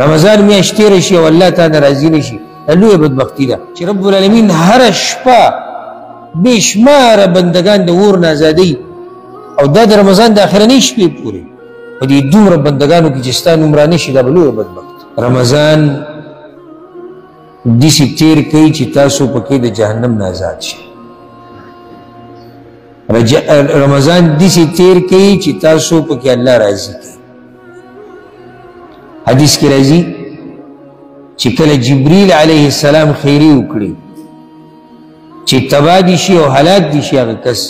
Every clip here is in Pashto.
رمضان میاشت تېره شي او الله تعالی راضي نه شي دا لویه بدبختي ده چې رب العالمین هره شپه بېشماره بندګان د اور نه ازادوي او دا د رمضان د اخرنۍ شپې پورې په دې دومره بندګانو کې چې ستا نوم رانه شي دا به لویه بدبخت رمضان داسې تېر کوي چې تاسو پکې د جهنم نه آزاد شئ رمضان داسې تېر کوي چې تاسو پکې الله راضي کوي حدیث کې راځي چې کله جبریل علیه السلام خیری وکړي چې تباه دي شي او هلاک دي شي هغه کس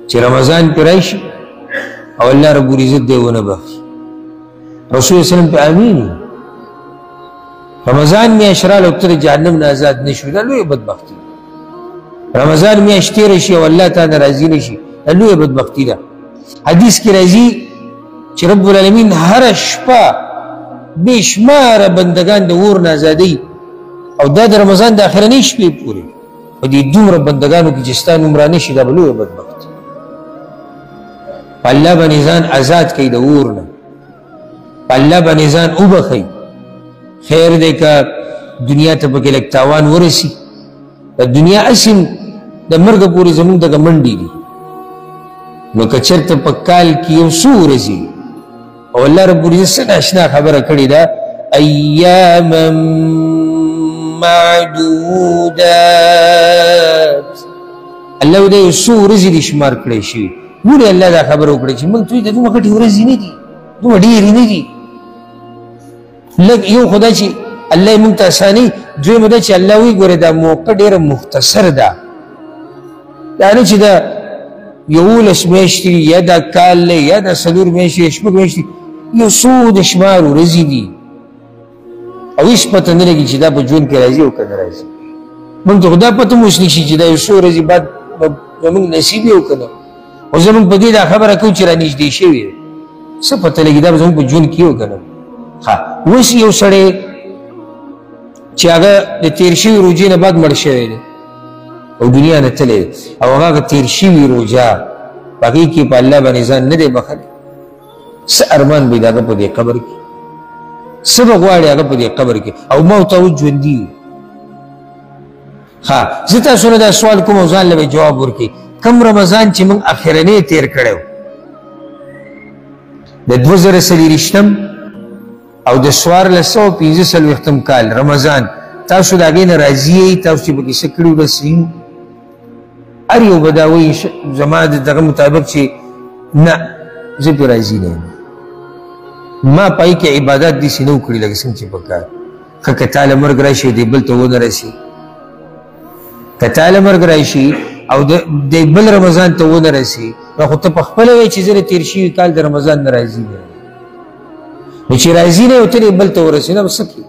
چې رمضان پرې راشي او الله رب العزت دې ونه بخښي رسول الله صلی په امین رمضان میاشت راغله او ته د جهنم نه آزاد نه شوې دا لویه بدبختي رمضان میاشت تېره شي او الله تعالی راضي نه شي دا لویه بدبختي ده حدیث کې راځي چې رب العالمین هره شپه بېشماره بندګان د اور نه ازادوي او دا د رمضان د اخرنۍ شپې پورې په دې دومره بندګانو کې چې ستا نوم رانه شي دا به لویه بدبخت په الله باندې ځان آزاد کوي د اور نه په الله باندې ځان وبخئ خیر دی که دنیا ته پکې لږ تاوان ورسي د دنیا اسیم د مرګه پورې زموږ دغه منډې دي نو که چېرته په کال کې یو څو ورځې او الله رب العزت څه ناشنا خبره کړې ده ایاما معدودات الله دې یو څو ورځې دې شمار کړی شي ولې الله دا خبره وکړه چې موږ دوی ته دومره غټې ورځې نه دي دومره ډېرې نه دي لږ یو خو دا چې الله یې موږ ته اساني دویمه دا چې الله وایي ګورې دا موقع ډېره مختصر ده دا نه چې دا 11 میاشتې یا دا کال دی یا دا 4 میاشتې شپږ میاشتې یو څو د شمار ورځې دي او هېڅ پته نه لګي چې دا په ژوند کې راځي او که نه راځي موږ ته خو دا پته مو اوس نشي چې دا یو څو ورځې بعد زموږ نصیب یې او که نه او زموږ په دې دا خبره کوو چې را نږدې شوې ده څه پته لګي دا به زموږ په ژوند کې او که نه اوس یو سړی چې هغه د تېر شوي روژې نه بعد مړ شوی دی او دنیا نه تللی او هغه تېر شوي روژه په هغې کې په الله باندې ځان نه دی بخلی څه ارمان به د هغه په دې قبر کې څه به غواړي هغه په دې قبر کې او موت او ژوندي زه تاسو نه دا سوال کوم او ځان له به جواب ورکړي کم رمضان چې موږ اخرنی تېر کړی و د 2024 او د 1445 کال رمضان تاسو د هغې نه راضي یئ تاسو چې پکې څه کړي بس هر یو به دا وایي زما د دغه مطابق چې نه زه پرې راضي نه یم ما په هغې کې عبادات داسې نه وکړي لکه څنګه چې پکار ښه که تاله مرګ راشي دی بل ته ونه رسي که تاله مرګ راشي او دی بل رمضان ته ونه رسي نو خو ته پخپله وایي چې زه د تېر شوي کال د رمضان نه راضي نه یم نو چې راضي نه یې او ته بل ته ورسي نو به څه کړي